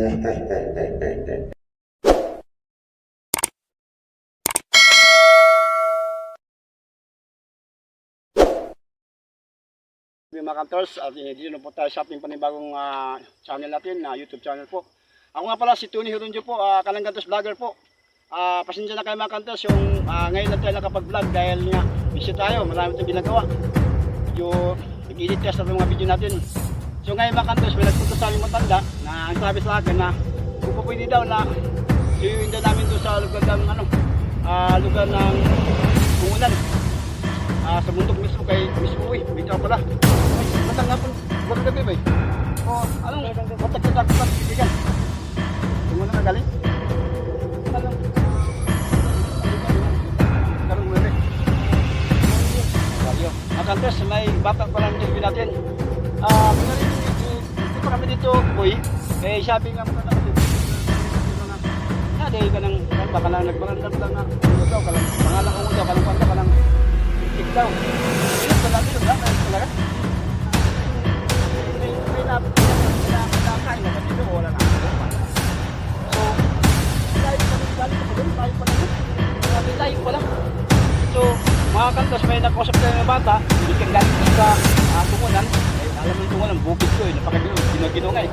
Mga kantors, at dito na po tayo sa ating panibagong channel natin, YouTube channel po. Ako nga pala si Tony Hirunjo po, Kalang Kantos Vlogger po. Pasensya na kayo mga kantors, yung ngayon lang tayo nakapag-vlog dahil nga busy tayo, marami tayong ginagawa. Yung nag-edit test ng mga video natin. So ngayon mga kantors, may nagpunta sa aming matanda na ang sabi sa akin na kung po pwede daw na suyuin daw namin doon sa lugar ng lugar ng Bungulan. Sa bundok mismo kay Miss Uy, bitaw pala. Matang nga po, buwan gabi ba? O, anong matak-tatak pa kaibigan? Tungo na galing? Anong? Karong mo rin. Akantes, may bata pa lang interview natin. Ito kami dito, Uy. Eh, sabi nga mo na kasi. Dahil ka nang, baka na nagbarandam lang na. Pangalan ko mo daw, kalang panda, kalang daw. Ini talaga yung dami talaga. May nakakain na dito wala na. So, dahil kami galing pa doon, tayo pa lang. Sabi tayo pa lang. So, mga kantos, may nakausap tayo ng bata, hindi kang galing sa Tungulan. Alam mo yung Tungulan, bukid ko eh, napakagino, ginagino nga eh.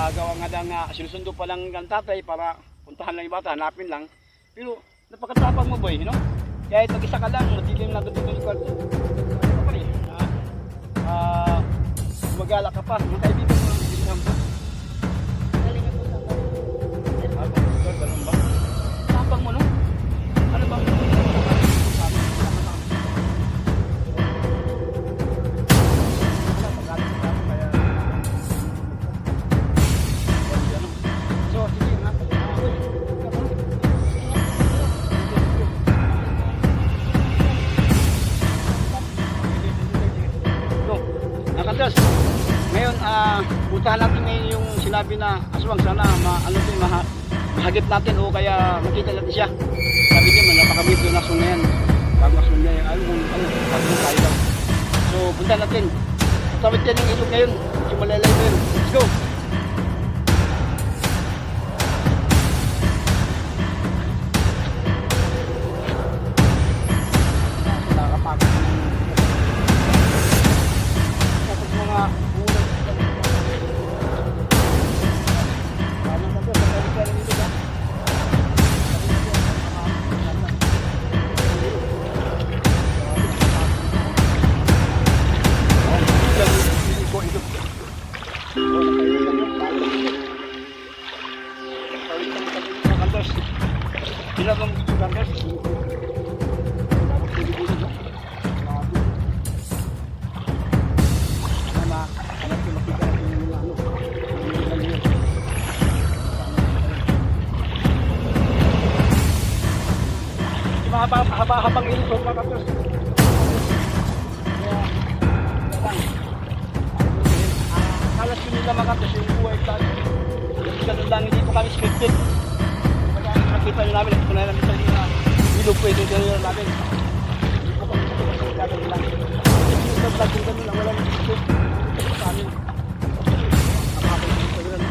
Gawa nga lang sinusundo pa lang ng tatay para puntahan lang yung bata, hanapin lang. Pero napakatapang mo boy, you know? Kahit mag-isa ka lang, matilim lang dito yung kwarto. Magala ka pa, mga kaibigan mo ng Bilhambo. Ganun ba? Tapang mo no? Ano ba? Ngayon, puntahan natin ngayon yung sinabi na aswang, sana mahagip natin o kaya makita natin siya. Sabi niya, napakabit yung aswang na yan. Bago aswang niya yung tayo daw. So, puntahan natin. Tawid yan yung ilog ngayon, yung malalay na yun. Let's go! Bilang bukan guys. Haba-habang ilog mga kapatid. Kalas yun nila mga kapatid, yung buhay tayo. Ganun lang, hindi po kami scripted. Nakita nyo namin, nakita namin sa ilog po ito dyan namin. Hindi po kami scripted, gagawin lang. Ito vlog yung ganun lang, wala nang scripted. Ito sa amin. Nakakapag sa ganun.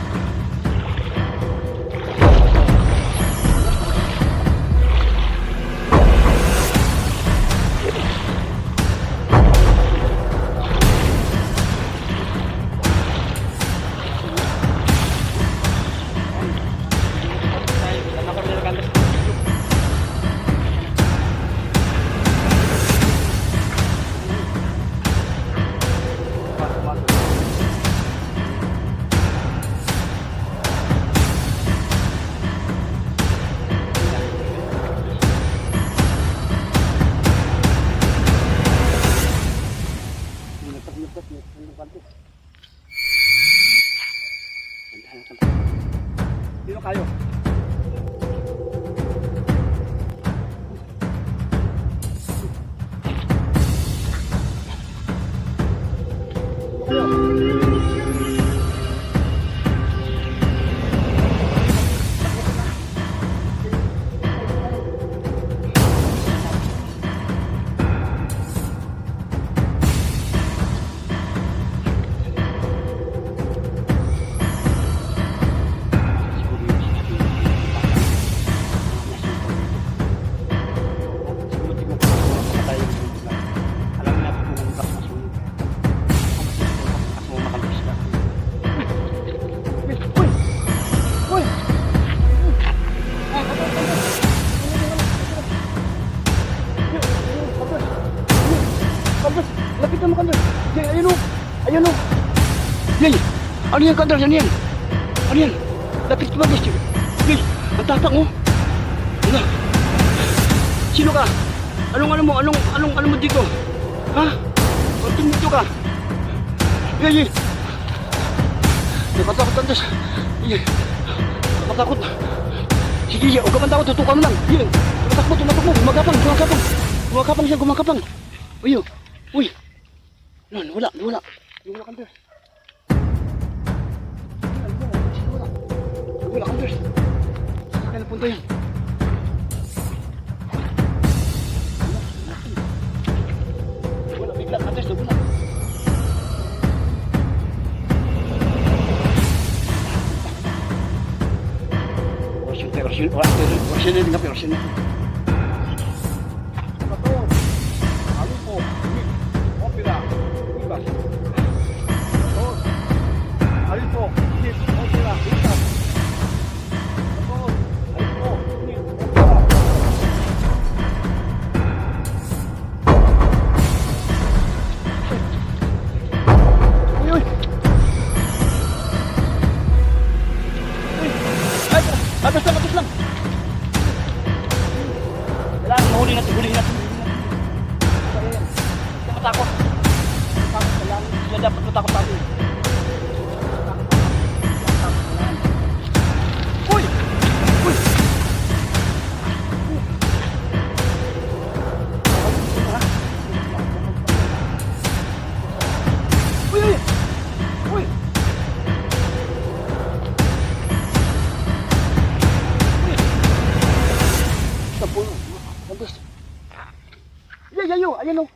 Dito kayo. Ayun o. Yay! Ano yan, Kanders? Ano yan? Ano yan? Lapit ka ba, guys? Yay! Ang tatak mo. Ano? Sino ka? Anong mo dito? Ha? Konting dito ka. Yay! Yay! Nakatakot, Kanders. Yay! Nakatakot. Sige, huwag ka man takot. Tutukan mo lang. Yay! Tumatakbo. Gumakapang siya. Uy, uy. Wala, Kanders. Wala, Kanders. Saan ka napunta yan? Wala, bigla, Kanders. Wala. Orsin. Atas lang. Kailangan hulihin natin. Takot. Sila dapat matakot tayo. Uy!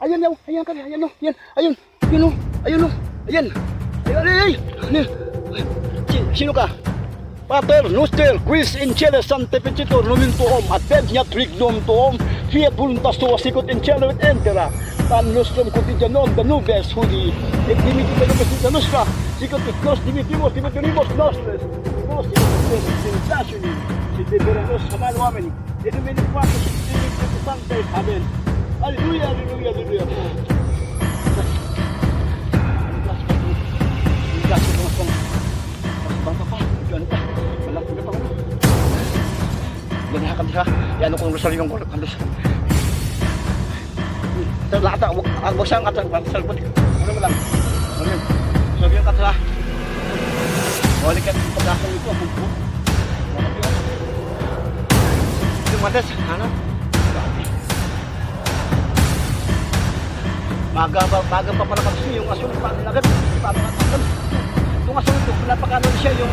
Ayan. Sino ka? Pater, Noster, Quis, Incele, Sante Pecito, Numin Tuom, Atednia, Trignum Tuom, Fiat Voluntas Tua, Sikot, Incele, et Entera, Tan Nostrum, Cotidianon, Danubes, Hudi, et Dimiti, Danubes, Nostra, Sikot, Nos, Dimitimos, Dimitimos, Nostres, Nos, Sensationi, Sitiberenos, Hamal, Wameni, et Domini Quatus, Dimitimos, Sanctes, Amen. Alleluia. Yan kung Rosario yung Kanders. Terlata, ang bosang at salbot. Ano mo lang? Sabi yung katra. Balik ka ng pagkakang ito. Yung Kanders, ano? Maga pa pala kasi yung asul pa agad. Yung asul ito, napakano siya yung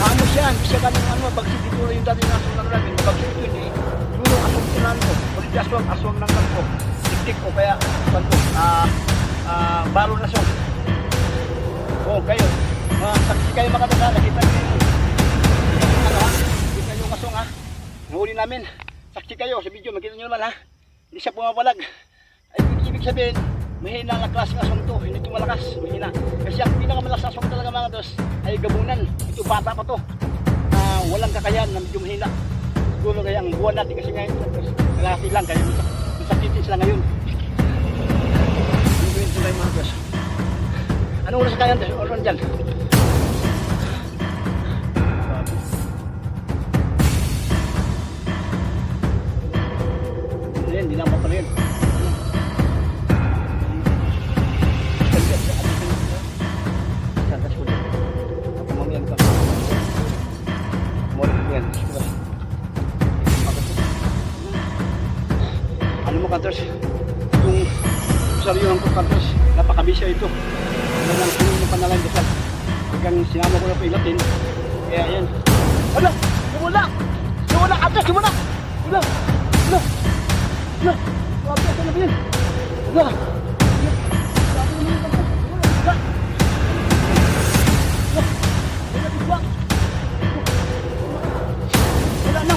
ano siya, hindi siya ganun pagsititulo yung dati ng asul na namin. Pagsititulo hindi. Yung asul sinan ko, ulit aswang ng kanto. Tiktik ko kaya kanto. Baro na siya. Oo, kayo. Saksi kayo makatanda, nakita niyo yung kita yung aswang ha. Nahuli namin. Saksi kayo sa video, makita nyo naman ha. Hindi siya pumapalag. Ay, ibig sabihin, mahina na klase ng aswang to, hindi ito malakas, mahina. Kasi ang pinakamalakas aswang talaga mga dos ay gabunan. Ito bata pa to. Walang kakayan na medyo mahina. Siguro kaya ang buwan natin kasi ngayon, kalahati lang, kaya masakitin sila ngayon. Ano yun sila mga dos? Anong oras kaya oras dyan? Hindi na pa rin. Ano mo Kanders, yung sariyong ko Kanders, napakabisya ito. Hanggang puno ng panalang dasal. Hanggang sinama ko na po ilatin. Kaya yan. Wala! Kanders, lumula! Wala! Wala! Saan na ba yan? Wala!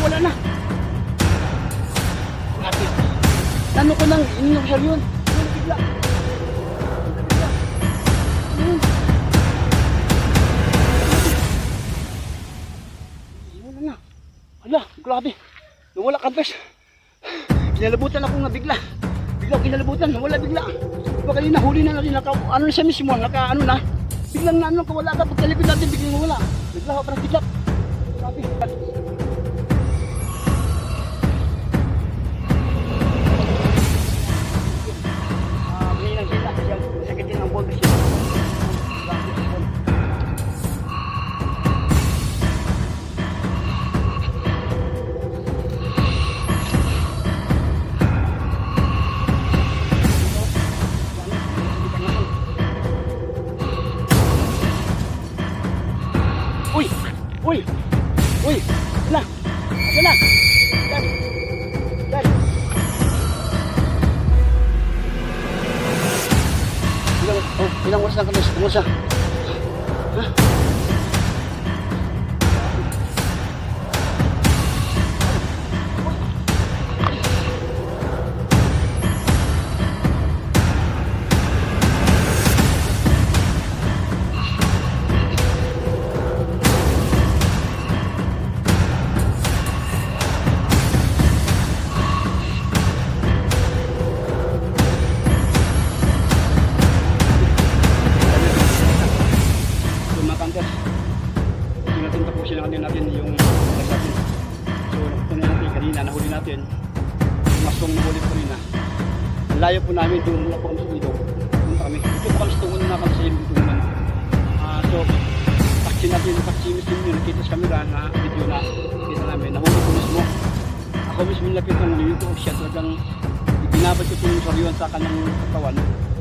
Wala na! Ano ko nang inyong siya yun? Bigla. Wala na. Hala, grabe. Nawala Kanders. Kinalabutan ako nga bigla bigla ako kinalabutan, wala bigla. Diba kanina huli na natin, ano na siya mismo, ano na. Biglang na ano, kawala ka, pagkalipin natin, biglang wala. Bigla ako, parang bigla. Sabi, maninang sila, kasi sakit din ang voltage siya. Uy! Uy! Uy! Ala! Ala! Dad! Dad! Ilang oras lang kami sa Tumusa. Ha? Tapusin natin yung natin. So, nakutunan natin kanina, nahuli natin. Yung masong nahuli po kanina. Ang layo po namin, doon mula po kami sa ilog. Doon kami. Ito po kami sa tungon na kami sa ilog tungan. So, taksi natin, taksi mismo yun, nakita sa camera na video na kita namin. Nahuli po mismo. Ako mismo nilapit ng YouTube siya. Talagang ibinabad ko po yung sariwan sa kanang katawan.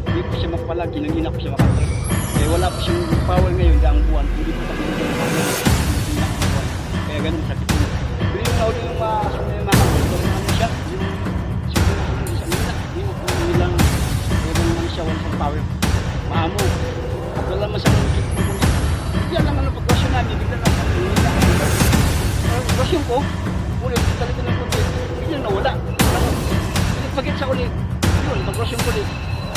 Hindi po siya magpalag, ginangina po siya makatrap. Kaya wala po siyang power ngayon dahil ang buwan. Hindi po kami ng power. Kaya ganun sakit yun. Pero yung nauli yung asong na yung mga kapatid, ano siya, yung siguro na hindi siya nila. Hindi mo kung nilang, kaya ganun naman siya, walang power. Maamo. At wala man siyang kikipagod. Bigyan lang ano pagkwasyon namin, bigyan lang sa nila. Pagkwasyon ko, ulit, talaga ng konti, bigyan nawala. Pagkit sa ulit, yun, pagkwasyon ko ulit.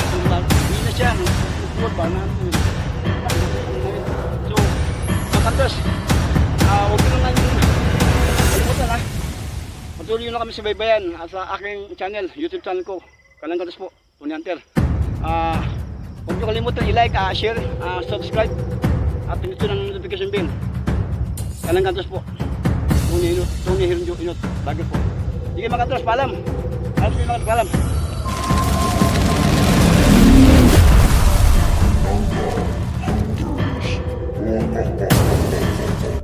Hindi na siya, nagpupuwad ba na ano. So, makantas. Huwag ko naman yung kalimutan ha. Patuloy nyo na kami sa baybayan at sa aking channel, YouTube channel ko. Kalangkantos po, Tony Hunter. Huwag nyo kalimutan i-like, share, subscribe at pinito ng notification bell. Kalangkantos po, Tony Hirunjo Inot, bagay po. Sige mga katros, paalam. Alam ko yung mga paalam.